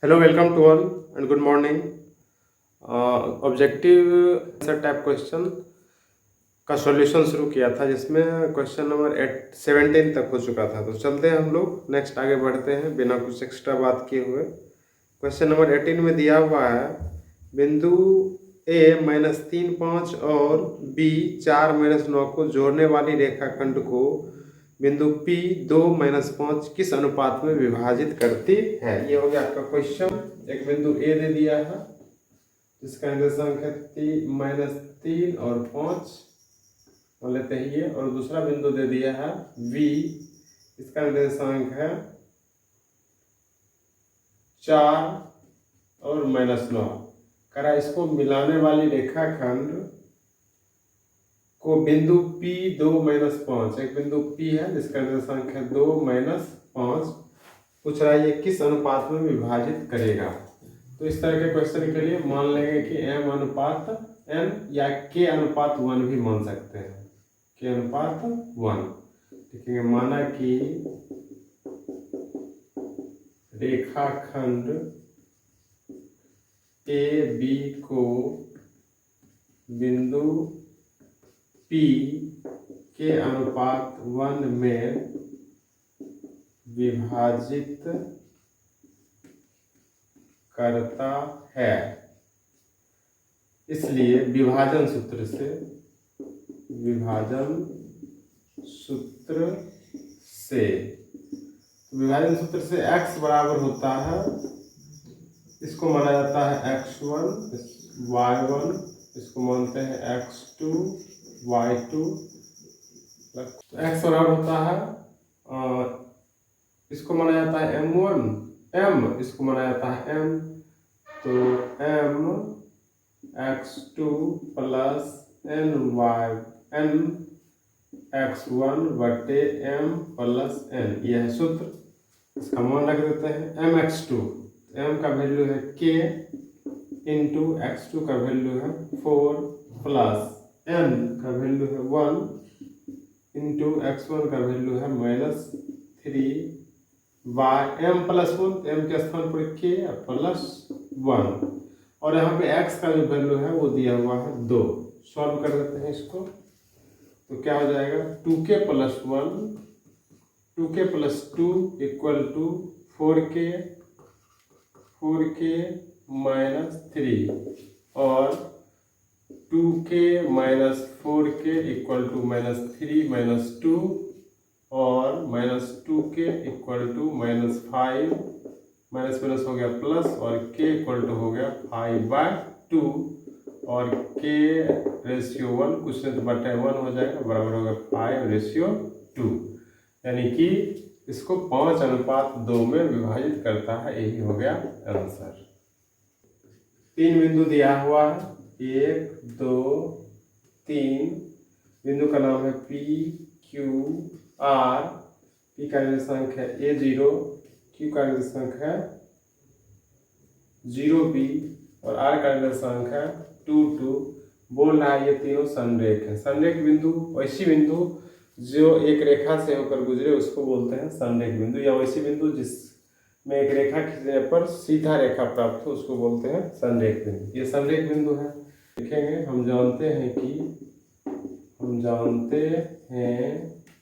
Hello, welcome to all and good morning. Objective answer type question का solution शुरू किया था, जिसमें क्वेश्चन नंबर 17 तक हो चुका था। तो चलते हैं हम लोग नेक्स्ट, आगे बढ़ते हैं बिना कुछ एक्स्ट्रा बात किए हुए। क्वेश्चन नंबर 18 में दिया हुआ है बिंदु A -3, 5 और B 4, -9 को जोड़ने वाली रेखाखंड को बिंदु P 2, -5 किस अनुपात में विभाजित करती है। ये हो गया आपका क्वेश्चन। एक बिंदु A दे दिया है जिसका निर्देशांक है -3 और 5 मान लेते हैं ये, और दूसरा बिंदु दे दिया है V, इसका निर्देशांक है 4 और -9। करा इसको मिलाने वाली रेखाखंड को बिंदु P 2, -5, एक बिंदु P है जिसका निर्देशांक है 2, -5, पूछ रहा है ये किस अनुपात में विभाजित करेगा। तो इस तरह के क्वेश्चन के लिए मान लेंगे कि M अनुपात N या K अनुपात 1 भी मान सकते हैं। K अनुपात 1 लिखेंगे। माना कि रेखाखंड AB को बिंदु P के अनुपात 1 में विभाजित करता है, इसलिए विभाजन सूत्र से विभाजन सूत्र से x बराबर होता है, इसको माना जाता है x1 y1, इसको मानते हैं x2 y2। x बराबर होता है, इसको माना जाता है m1 m, इसको माना जाता है m, तो m x2 plus n x1 बटे m प्लस n, यह है सूत्र। इसका मान रख देते हैं mx2, m का वैल्यू है k इंटू x2 का वैल्यू है 4 प्लस n का वैल्यू है 1 इंटू x1 का वैल्यू है -3 बाय m प्लस 1, m के स्थान पर k प्लस 1, और यहाँ पे x का जो वैल्यू है वो दिया हुआ है 2। सॉल्व कर देते हैं इसको, तो क्या हो जाएगा 2k plus 1 2k plus 2 equal to 4k minus 3, और 2k minus 4k equal to -3 minus 2, और -2k equal to -5, minus minus हो गया प्लस, और k इक्वल टू हो गया 5/2, और k रेशियो 1 कुछ नहीं तो बटे 1 हो जाएगा, बराबर होगा 5/2, यानी कि इसको 5:2 में विभाजित करता है। यही हो गया आंसर। 3 बिंदु दिया हुआ है, 1 2 3। बिंदु का नाम है P Q R। P का निर्देशांक है A0, Q का निर्देशांक है 0B, और R का निर्देशांक है 2 बोल रहा है ये तीनों संरेख है। संरेख बिंदु वैसी बिंदु जो एक रेखा से होकर गुजरे उसको बोलते हैं संरेख बिंदु, या वैसी बिंदु जिसमें एक रेखा खींचने पर सीधा रेखा प्राप्त हो उसको बोलते हैं संरेख बिंदु। ये संरेख बिंदु है। देखेंगे, हम जानते हैं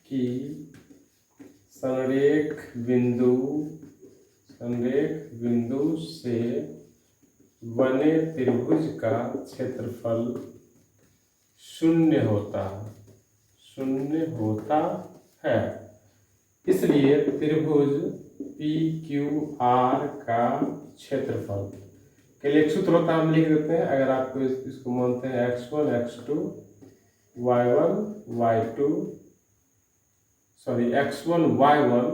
कि संरेख बिंदु से बने त्रिभुज का क्षेत्रफल शून्य होता है। इसलिए त्रिभुज PQR का क्षेत्रफल के लिए एक सूत्र होता है, हम लिख देते हैं। अगर आपको इसको मानते हैं x1 x2 y1 y2, sorry x1 y1,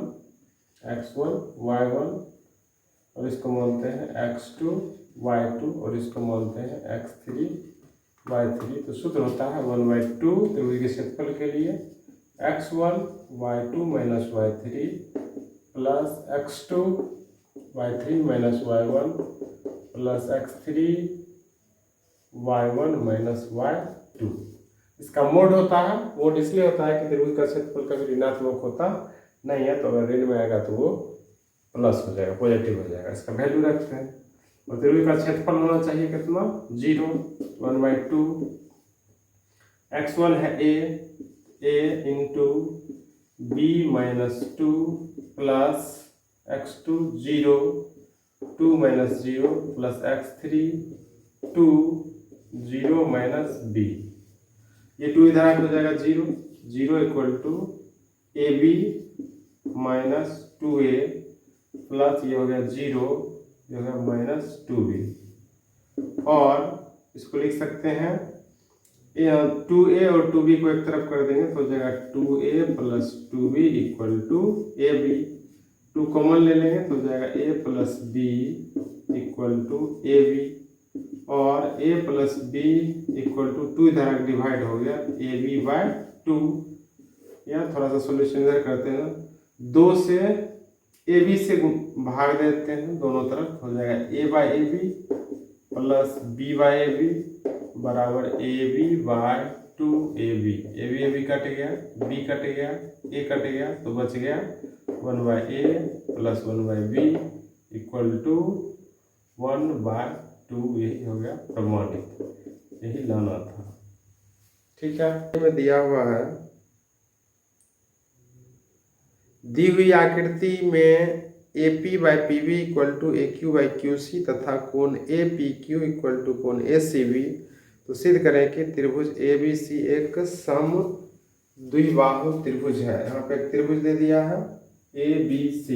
और इसको मानते हैं x2 y2, और इसको मानते हैं x3 y3। तो सूत्र होता है 1/2 त्रिभुज के क्षेत्रफल के लिए x1 y2 minus y3 plus x2 y3 minus y1 plus x3 y1 minus y2। इसका मोड होता है, मोड इसलिए होता है कि त्रिभुज का क्षेत्रफल कभी ऋणात्मक होता नहीं है, तो अगर ऋण में आएगा तो वो प्लस हो जाएगा, पॉजिटिव हो जाएगा, इसका वैल्यू रखते हैं। और त्रिभुज का क्षेत्रफल होना चाहिए कितना, 0, 1/2। x1 है a into b - 2 plus x2 0, 2 - 0 plus x3 2 0 - b। ये 2 इधर हो जाएगा 0, 0 equal to ab minus 2a plus ये हो गया 0, ये हो गया -2b। और इसको लिख सकते हैं 2a और 2b को एक तरफ कर देंगे तो हो जाएगा 2a plus 2b equal to ab। 2 common ले लेंगे तो हो जाएगा a plus b equal to ab। और a plus b equal to 2 इधर डिवाइड हो गया ab/2। या थोड़ा सा सोल्यूशन इधर करते हैं, 2 से ab से भाग देते हैं दोनों तरफ, हो जाएगा a/ab प्लस b/ab बराबर ab/2ab। ab कट गया, b कट गया, a कट गया तो बच गया 1/a plus 1/b equal to 1/2। यही हो गया प्रमाणित, यही लाना था। ठीक है, में दिया हुआ है दी हुई आकृति में AP/PB इक्वल टू AQ/QC तथा कोण APQ इक्वल टू कोण ACB। तो सिद्ध करें कि त्रिभुज ABC एक समद्विबाहु त्रिभुज है। यहाँ पे एक त्रिभुज दे दिया है ABC,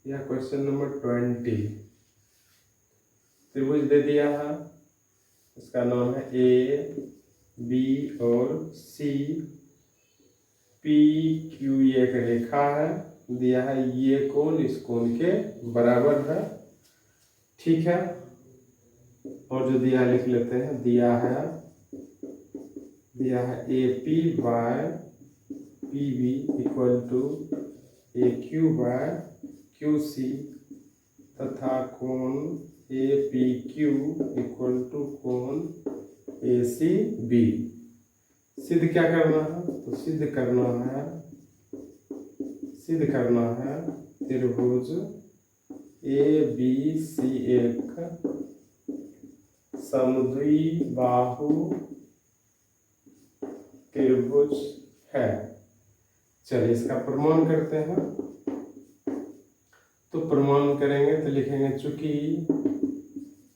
यह क्वेश्चन नंबर 20। त्रिभुज दे दिया है, इसका नाम है A, B और C। PQ एक रेखा है, दिया है ये कोण इस कोण के बराबर है। ठीक है, और जो दिया लिख लेते हैं, दिया है AP/PB इक्वल टू AQ/QC तथा कोण APQ इक्वल टू कोण ACB। सिद्ध क्या करना है, तो सिद्ध करना है त्रिभुज ABC एक समद्विबाहु त्रिभुज है। चलिए इसका प्रमाण करते हैं। तो प्रमाण करेंगे तो लिखेंगे, चूंकि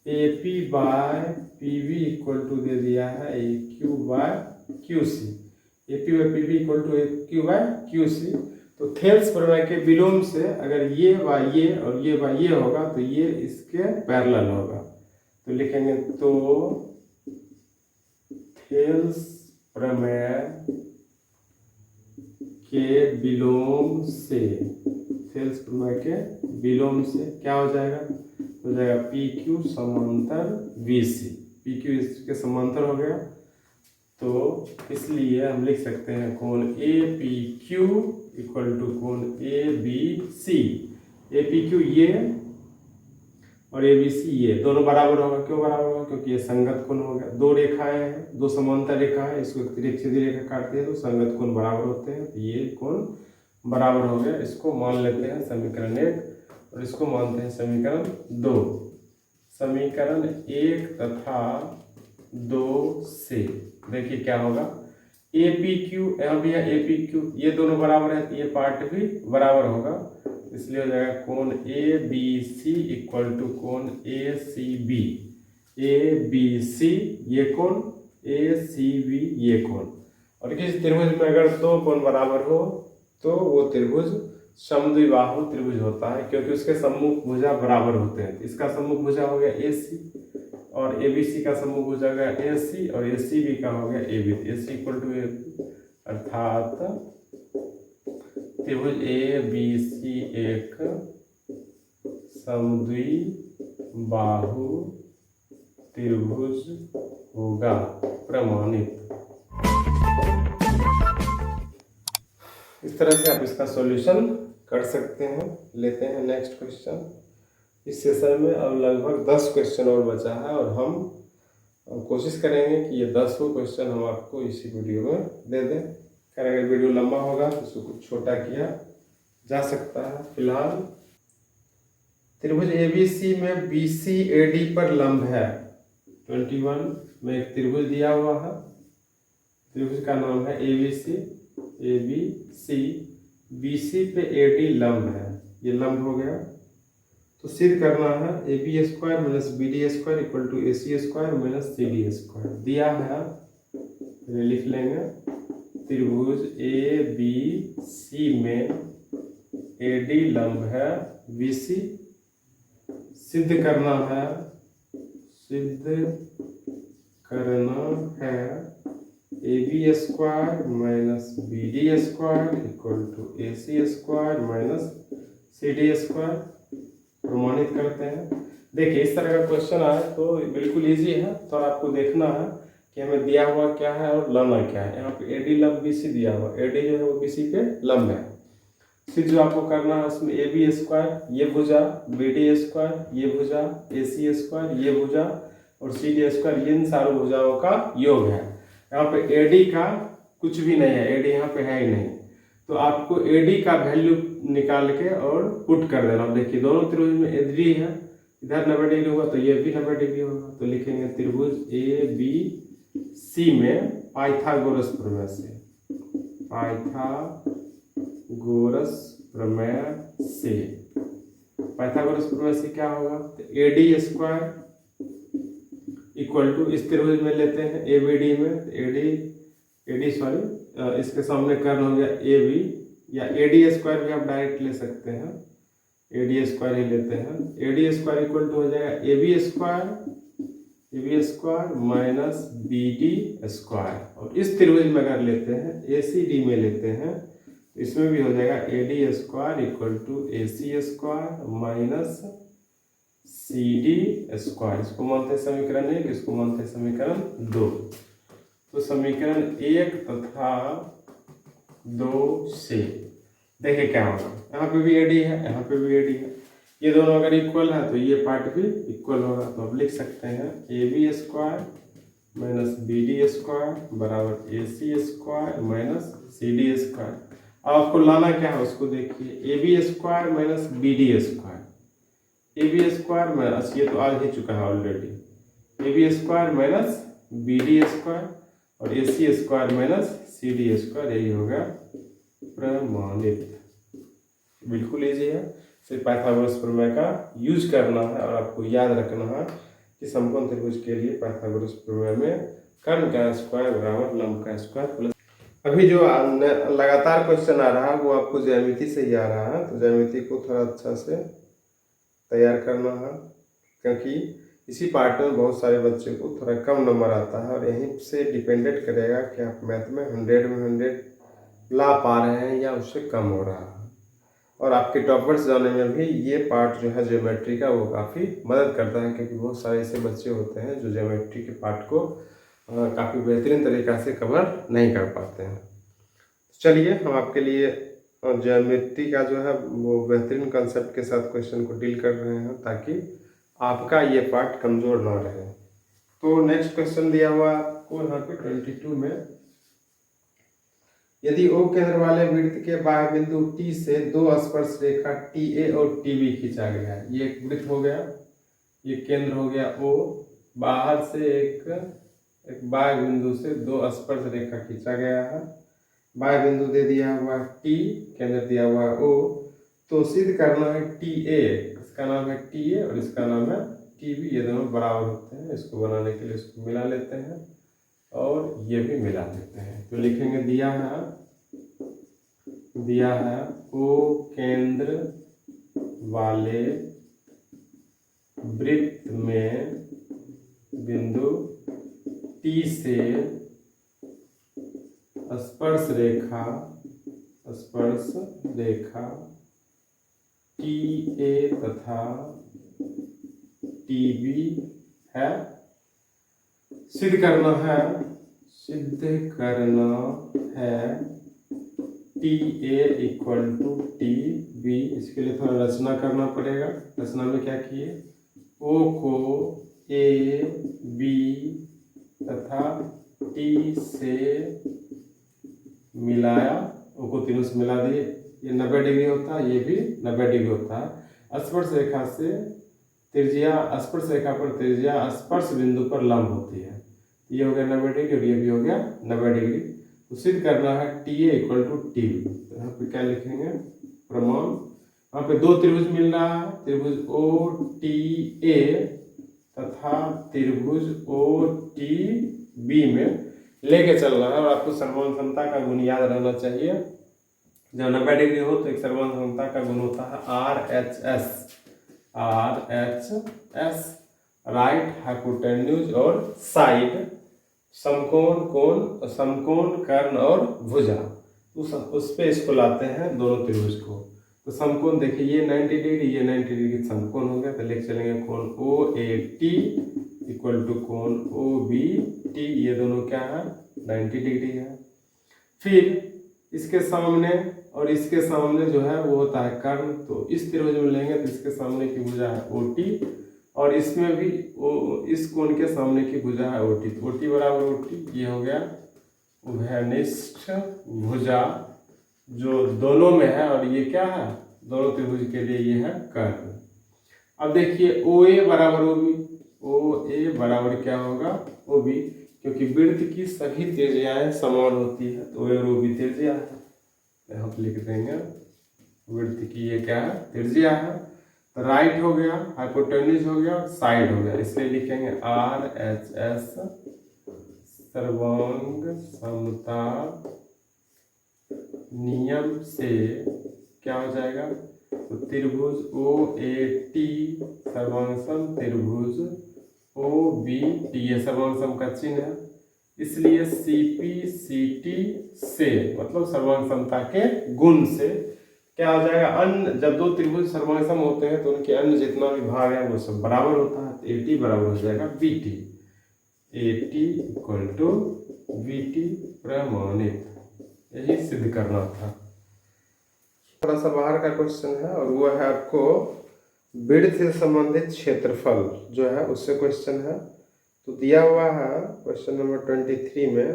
AP/PB इक्वल टू दे दिया है AQ/QC, AP/PB equal to AQ/QC। तो थेल्स प्रमेय के विलोम से अगर ये बाय ये और ये बाय ये होगा तो ये इसके पैरेलल होगा। तो लिखेंगे, तो थेल्स प्रमेय के विलोम से, थेल्स प्रमेय के विलोम से क्या हो जाएगा, हो जाएगा PQ समांतर BC। PQ इसके समांतर हो गया, तो इसलिए हम लिख सकते हैं कोण APQ इक्वल टू कोण ABC। APQ ये और ABC ये दोनों बराबर होगा। क्यों बराबर होगा, क्योंकि ये संगत कोण हो गया। दो रेखाएं हैं, दो समांतर रेखा है, इसको सीधी रेखा काटते हैं तो संगत कोण बराबर होते हैं। तो ये कोण बराबर हो गया। इसको मान लेते हैं समीकरण 1 और इसको मानते हैं समीकरण 2। समीकरण 1 तथा 2 से देखिए क्या होगा, APQ यहाँ भी है APQ, ये दोनों बराबर है तो ये पार्ट भी बराबर होगा, इसलिए हो जाएगा कोण ABC इक्वल टू कोण ACB। ABC ये कोण, ACB ये कोण। और किसी त्रिभुज में अगर दो कोण बराबर हो तो वो त्रिभुज समद्विबाहु त्रिभुज होता है, क्योंकि उसके सम्मुख भुजा बराबर होते हैं। इसका सम्मुख भुजा हो गया AC और ABC का सम्मुख भुजा हो गया AC और ACB का हो गया AB। AC equal to AB, अर्थात त्रिभुज ABC एक समद्विबाहु त्रिभुज होगा, प्रमाणित। इस तरह से आप इसका सॉल्यूशन कर सकते हैं। लेते हैं नेक्स्ट क्वेश्चन। इस सेशन में अब लगभग 10 क्वेश्चन और बचा है और हम कोशिश करेंगे कि ये 10 क्वेश्चन हम आपको इसी वीडियो में दे दें। अगर वीडियो लंबा होगा तो उसको कुछ छोटा किया जा सकता है। फिलहाल त्रिभुज ABC में BC AD पर लंब है। 21 में एक त्रिभुज दिया हुआ है, त्रिभुज का नाम है ABC, BC पे AD लंब है, ये लंब हो गया। तो सिद्ध करना है AB square minus BD square equal to AC square minus CD square. दिया है, लिख लेंगे, त्रिभुज ABC में AD लंब है BC, सिद्ध करना है AB square minus BD square equal to AC square minus CD square. प्रमाणित करते हैं। देखिए इस तरह का क्वेश्चन आए तो बिल्कुल इजी है, तो आपको देखना है कि हमें दिया हुआ क्या है और लाना क्या है। यहाँ पे AD लंब BC दिया हुआ, AD जो है वो BC पे लंब है। फिर जो आपको करना है उसमें AB स्क्वायर, ये भुजा, BD स्क्वायर, ये भुजा, AC स्क्वायर, ये भुजा और CD स्क्वायर, ये इन सारों भुजाओं का योग है। यहाँ पे AD का कुछ भी नहीं है, AD यहाँ पे है ही नहीं, तो आपको AD का वैल्यू निकाल के और पुट कर देना। देखिए दोनों त्रिभुज में AD है, इधर 90 डिग्री होगा तो ये भी 90 डिग्री होगा, तो लिखेंगे त्रिभुज ABC में पाइथागोरस प्रमेय से, पाइथागोरस प्रमेय से क्या होगा, तो AD स्क्वायर इक्वल टू, इस त्रिभुज में लेते हैं ABD में, इसके सामने कर्ण हो गया AB, या AD स्क्वायर भी आप डायरेक्ट ले सकते हैं, AD स्क्वायर ही लेते हैं। AD स्क्वायर इक्वल टू हो जाएगा AB square minus BD square, और इस त्रिभुज में अगर लेते हैं ACD में लेते हैं तो इसमें भी हो जाएगा AD square equal to AC square minus CD square. इसको मानते हैं समीकरण 1, इसको मानते हैं समीकरण 2। तो समीकरण 1 तथा 2 से देखिए क्या होगा, यहाँ पे भी AD है, यहाँ पे भी AD है, ये दोनों अगर इक्वल है तो ये पार्ट भी इक्वल होगा। तो आप लिख सकते हैं AB square minus BD square बराबर AC square minus CD square. अब आपको लाना क्या है उसको देखिए, AB square minus BD square, AB square minus, ये तो आ ही चुका है already, AB square minus BD square और AC square minus CD square, यही होगा प्रमाणित। बिल्कुल इजी है, सिर्फ पाइथागोरस प्रमेय का यूज करना है और आपको याद रखना है कि समकोण त्रिभुज के लिए पाइथागोरस प्रमेय में कर्ण का स्क्वायर बराबर लंब का स्क्वायर प्लस। अभी जो लगातार क्वेश्चन आ रहा है वो आपको ज्यामिति से ही आ रहा है, तो ज्यामिति को थोड़ा अच्छा से तैयार करना है, क्योंकि इसी पार्ट में बहुत सारे बच्चे को थोड़ा कम नंबर आता है और यहीं से डिपेंडेंट करेगा कि आप मैथ में 100 में 100 ला पा रहे हैं या उससे कम हो रहा है। और आपके टॉपर्स जाने में भी ये पार्ट जो है ज्योमेट्री का वो काफ़ी मदद करता है, क्योंकि बहुत सारे ऐसे बच्चे होते हैं जो ज्योमेट्री के पार्ट को काफ़ी बेहतरीन तरीक़ा से कवर नहीं कर पाते हैं। चलिए हम आपके लिए ज्योमेट्री का जो है वो बेहतरीन कंसेप्ट के साथ क्वेश्चन को डील कर रहे हैं ताकि आपका ये पार्ट कमज़ोर ना रहे। तो नेक्स्ट क्वेश्चन दिया हुआ आपको यहाँ पे 22 में, यदि O केंद्र वाले वृत्त के बाह्य बिंदु T से दो स्पर्श रेखा TA और TB खींचा गया है। ये एक वृत्त हो गया, ये केंद्र हो गया O, बाहर से एक बाह्य बिंदु से दो स्पर्श रेखा खींचा गया है, बाह्य बिंदु दे दिया हुआ T, केंद्र दिया हुआ O। तो सिद्ध करना है TA, इसका नाम है TA और इसका नाम है TB, ये दोनों बराबर होते हैं। इसको बनाने के लिए इसको मिला लेते हैं और ये भी मिला लेते हैं। तो लिखेंगे दिया है O केंद्र वाले वृत्त में बिंदु T से स्पर्श रेखा TA तथा TB है। सिद्ध करना है TA इक्वल टू TB। इसके लिए थोड़ा रचना करना पड़ेगा। रचना में क्या किए, O को A, B तथा T से मिलाया, O को तीनों से मिला दिए। ये 90 डिग्री होता है, ये भी 90 डिग्री होता है। स्पर्श रेखा से त्रिज्या, स्पर्श रेखा पर त्रिज्या स्पर्श बिंदु पर लंब होती है। ये हो गया 90 डिग्री और ये भी हो गया 90 डिग्री। तो सिद्ध करना है TA इक्वल टू टी। तो यहाँ पे क्या लिखेंगे, प्रमाण। यहाँ पे दो त्रिभुज मिल रहा है, त्रिभुज OTA तथा त्रिभुज OTB में लेके चलना है। और आपको सर्वमान समता का गुण याद रहना चाहिए। जब 90 डिग्री हो तो एक सर्वमान समता का गुण होता है RHS, राइट हाइपोटेन्यूज और साइड, समकोण, कोण, समकोण, कर्ण और भुजा। उस पे इसको लाते हैं दोनों त्रिभुज को। तो समकोण देखिए, ये 90 डिग्री, ये 90 डिग्री समकोण हो गया। तो लेके चलेंगे कोण OAT इक्वल टू कोण OBT, ये दोनों क्या है 90 डिग्री है। फिर इसके सामने और इसके सामने जो है वो होता है कर्ण। तो इस त्रिभुज में लेंगे तो इसके सामने की भुजा है OT और इसमें भी इस कोण के सामने की भुजा है OT। तो OT बराबर OT, ये हो गया उभयनिष्ठ भुजा जो दोनों में है। और ये क्या है, दोनों त्रिभुज के लिए ये है कर्ण। अब देखिए OA बराबर OB, OA बराबर क्या होगा OB, क्योंकि वृत्त की सभी त्रिज्याएं समान होती है। तो OA और OB त्रिज्या है, यहाँ पे लिख देंगे वृत्त की ये क्या है त्रिज्या है। तो राइट हो गया, हाइपोटेन्यूज हो गया, साइड हो गया, इसलिए लिखेंगे RHS सर्वांग समता नियम से क्या हो जाएगा। तो त्रिभुज OAT सर्वांग सम त्रिभुज OBT, ये सर्वांग सम का चिन्ह है, इसलिए CPCT से मतलब सर्वांग समता के गुण से क्या हो जाएगा, अन्य जब दो त्रिभुज सर्वांग सम होते हैं तो उनके अन्य जितना भी भाग है वो सब बराबर होता है। तो AT बराबर हो जाएगा BT, AT equal to BT प्रमाणित। यही सिद्ध करना था। थोड़ा सा बाहर का क्वेश्चन है और वो है आपको वृत्त से संबंधित क्षेत्रफल जो है उससे क्वेश्चन है। तो दिया हुआ है क्वेश्चन नंबर 23 में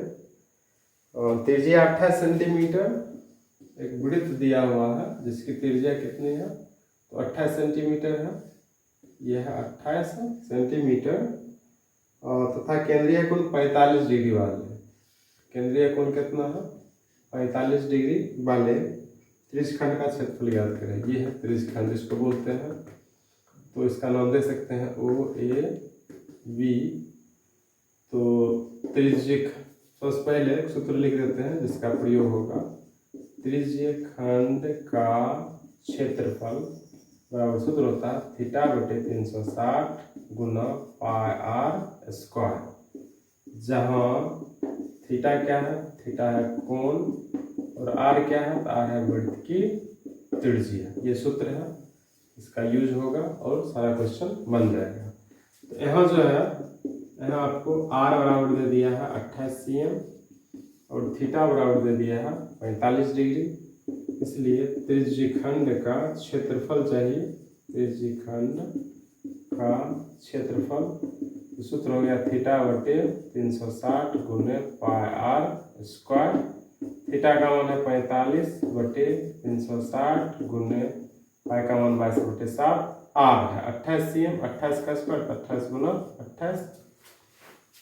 त्रिज्या 28 सेंटीमीटर, एक वृत्त दिया हुआ है जिसकी त्रिज्या कितनी है, तो 28 सेंटीमीटर है। यह है 28 सेंटीमीटर तथा केंद्रीय कोण 45 डिग्री वाले, केंद्रीय कोण कितना है 45 डिग्री वाले त्रिज्यखंड का क्षेत्रफल ज्ञात करें। ये है त्रिज्यखंड, इसको बोलते हैं। तो इसका नाम दे सकते हैं OAB। तो त्रिज्यक सबसे पहले एक सूत्र लिख देते हैं जिसका प्रयोग होगा, त्रिज्यखंड का क्षेत्रफल बराबर सूत्र होता है थीटा बटे 360 गुना पाई r स्क्वायर, जहाँ थीटा क्या है, थीटा है कोण और r क्या है, r है वृत्त की त्रिज्या। ये सूत्र है, इसका यूज होगा और सारा क्वेश्चन बन जाएगा। तो यहाँ जो है, यहाँ आपको r बराबर दे दिया है 28 cm और थीटा बराबर दे दिया है 45 डिग्री, इसलिए त्रिज्यखंड का क्षेत्रफल चाहिए। त्रिज्यखंड का क्षेत्रफल सूत्र हो गया थीटा बटे 360 गुने पाई r स्क्वायर। थीटा का मान है 45 बटे 360 गुने पाई का मान 22 बटे 7, r है 28 cm, 28 का स्क्वायर 28 गुना 28,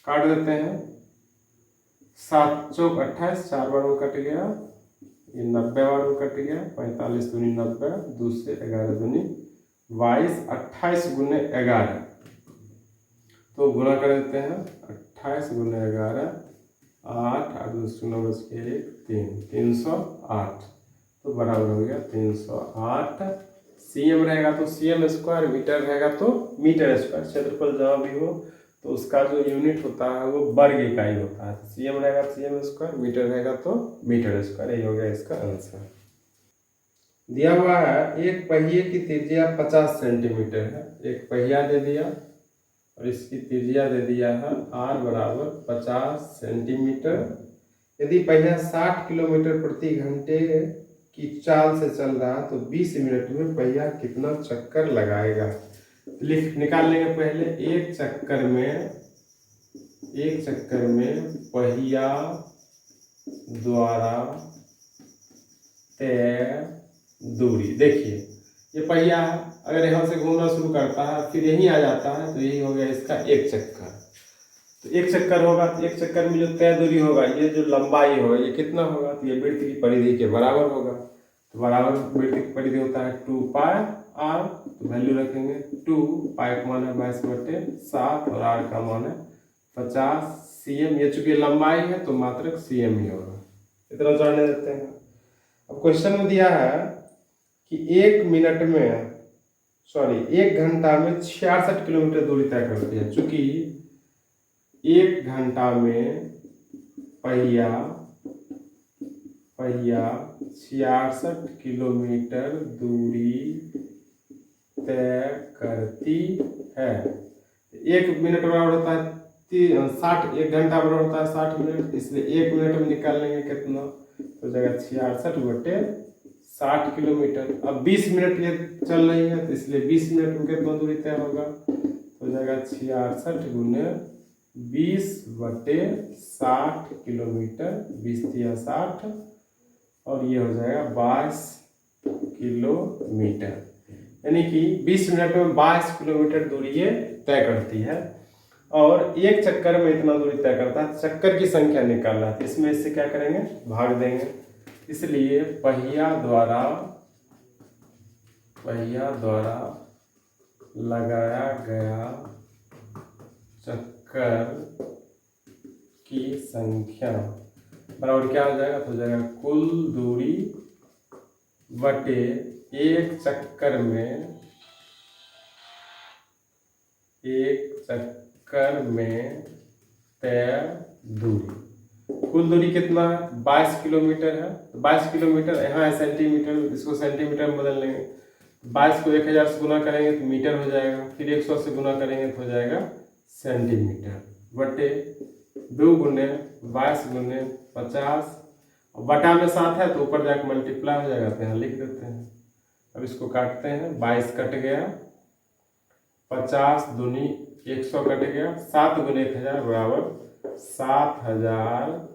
काट देते हैं 7 चौक 28, 4 बार में कट गया, ये 90 बार में कट गया, 45 दूनी 90, 2 से 11 दूनी 22, 28 गुने 11, तो गुना कर देते हैं 28 गुने 11, 8 8 2 9 1 3 308, तो बराबर हो गया 308 cm रहेगा तो cm स्क्वायर, मीटर रहेगा तो मीटर स्क्वायर। क्षेत्रफल जहाँ भी हो तो उसका जो यूनिट होता है वो वर्ग इकाई होता है। cm रहेगा cm स्क्वायर, मीटर रहेगा तो मीटर स्क्वायर। यही हो गया इसका आंसर। दिया हुआ है एक पहिए की त्रिज्या 50 सेंटीमीटर है, एक पहिया दे दिया और इसकी त्रिज्या दे दिया है r बराबर 50 सेंटीमीटर। यदि पहिया 60 किलोमीटर प्रति घंटे की चाल से चल रहा है तो 20 मिनट में पहिया कितना चक्कर लगाएगा। लिख निकाल लेंगे पहले। एक चक्कर में पहिया द्वारा तय दूरी, देखिए ये पहिया है, अगर यहाँ से घूमना शुरू करता है फिर यहीं आ जाता है तो यही हो गया इसका एक चक्कर। तो एक चक्कर होगा तो एक चक्कर में जो तय दूरी होगा, ये जो लंबाई होगा ये कितना होगा, तो ये वृत्त की परिधि के बराबर होगा। तो बराबर वृत्त की परिधि होता है 2 पाई r, तो वैल्यू रखेंगे 2 पाई का मान है 22/7 और r का मान है 50 cm। ये चूंकि लंबाई है तो मात्रक cm ही होगा। इतना जानने देते हैं। अब क्वेश्चन में दिया है कि 1 घंटा में 66 किलोमीटर दूरी तय करती है। चूंकि 1 घंटा में पहिया 66 किलोमीटर दूरी तय करती है। 1 मिनट बराबर होता है 60, 1 घंटा बराबर होता है 60 मिनट, इसलिए 1 मिनट में निकाल लेंगे कितना, तो जगह 66/60 किलोमीटर। अब 20 मिनट ये चल रही है तो इसलिए 20 मिनट में कितना दूरी तय होगा, तो जगह 66 गुने 20/60 किलोमीटर, 20 या 60 और ये हो जाएगा 22 किलोमीटर। यानी कि 20 मिनट में 22 किलोमीटर दूरी ये तय करती है। और एक चक्कर में इतना दूरी तय करता है, चक्कर की संख्या निकालना है, इसमें इससे क्या करेंगे, भाग देंगे। इसलिए पहिया द्वारा लगाया गया चक्कर की संख्या बराबर क्या हो जाएगा, तो हो जाएगा कुल दूरी बटे एक चक्कर में तय दूरी। कुल दूरी कितना है, 22 किलोमीटर है। तो 22 किलोमीटर यहाँ है सेंटीमीटर, इसको सेंटीमीटर में बदल लेंगे। 22 को 1000 से गुना करेंगे तो मीटर हो जाएगा, फिर 100 से गुना करेंगे तो हो जाएगा सेंटीमीटर, बटे 2 गुने 22 गुने 50, और बटा में 7 है तो ऊपर जाकर मल्टीप्लाई हो जाएगा, तो यहाँ लिख देते हैं। अब इसको काटते हैं, 22 कट गया, 50 दूनी 100 कट गया, 7 गुने 1000 बराबर 7000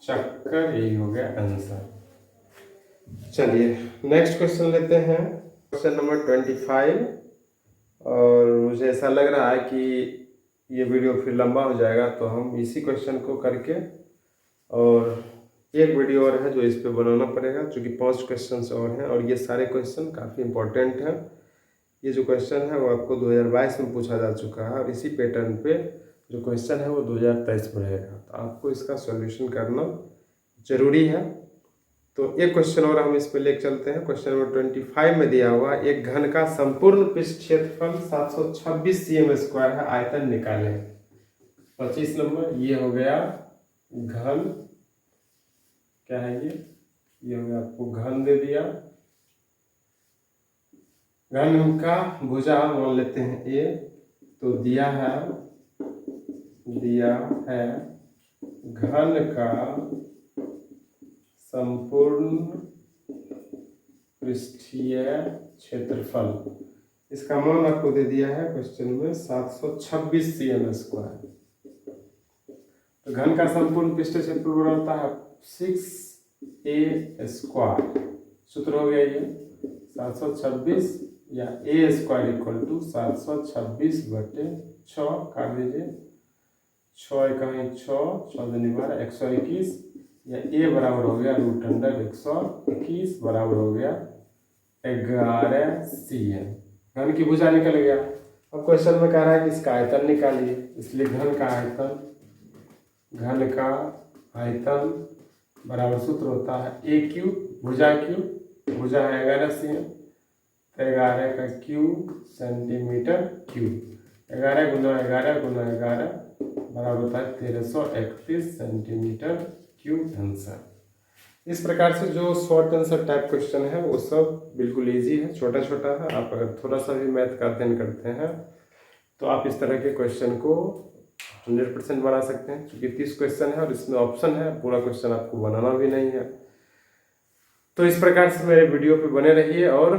चक्कर, यही हो गया आंसर। चलिए नेक्स्ट क्वेश्चन लेते हैं, क्वेश्चन नंबर 25। और मुझे ऐसा लग रहा है कि ये वीडियो फिर लंबा हो जाएगा, तो हम इसी क्वेश्चन को करके और एक वीडियो और है जो इस पे बनाना पड़ेगा, क्योंकि 5 क्वेश्चन और हैं और ये सारे क्वेश्चन काफ़ी इंपॉर्टेंट हैं। ये जो क्वेश्चन है वो आपको 2022 में पूछा जा चुका है और इसी पैटर्न पे जो क्वेश्चन है वो 2023 में रहेगा, तो आपको इसका सॉल्यूशन करना जरूरी है। तो एक क्वेश्चन और हम इस पे लेकर चलते हैं। क्वेश्चन नंबर 25 में दिया हुआ एक घन का संपूर्ण पृष्ठ क्षेत्रफल 726 cm² है, आयतन निकालें। 25 नंबर ये हो गया घन, क्या है ये हो गया, आपको घन दे दिया। घन का भुजा मान लेते हैं ए, तो दिया है घन का संपूर्ण पृष्ठीय क्षेत्रफल, इसका मान आपको दे दिया है क्वेश्चन में 726 cm²। तो घन का संपूर्ण पृष्ठीय क्षेत्रफल होता है 6a²। सूत्र हो गया ये 726 या a² = 726/6, काट दीजिए, 6 कहीं 6 दूनी 12, 121, या a बराबर हो गया √121 बराबर हो गया 11 cm। घन की भुजा निकल गया। अब क्वेश्चन में कह रहा है कि इसका आयतन निकालिए, इसलिए घन का आयतन बराबर सूत्र होता है a3, भुजा है 11 cm, तो 11 का क्यूब सेंटीमीटर क्यूब, 11 गुना 11 गुना 11 बराबर होता है 1331 सेंटीमीटर क्यूब आंसर। इस प्रकार से जो शॉर्ट आंसर टाइप क्वेश्चन है वो सब बिल्कुल इजी है, छोटा छोटा है। आप अगर थोड़ा सा भी मैथ का अध्ययन करते हैं तो आप इस तरह के क्वेश्चन को 100% बना सकते हैं, क्योंकि 30 क्वेश्चन है और इसमें ऑप्शन है, पूरा क्वेश्चन आपको बनाना भी नहीं है। तो इस प्रकार से मेरे वीडियो पे बने रहिए और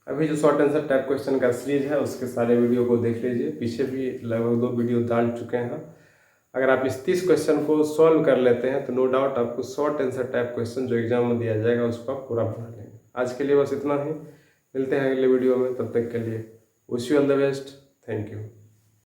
अभी जो शॉर्ट आंसर टाइप क्वेश्चन का सीरीज है उसके सारे वीडियो को देख लीजिए, पीछे भी लगभग 2 वीडियो डाल चुके हैं। अगर आप इस 30 क्वेश्चन को सॉल्व कर लेते हैं तो नो डाउट आपको शॉर्ट आंसर टाइप क्वेश्चन जो एग्जाम में दिया जाएगा उसको आप पूरा बना लेंगे। आज के लिए बस इतना ही। मिलते हैं अगले वीडियो में, तब तक के लिए wish you all the best. Thank you.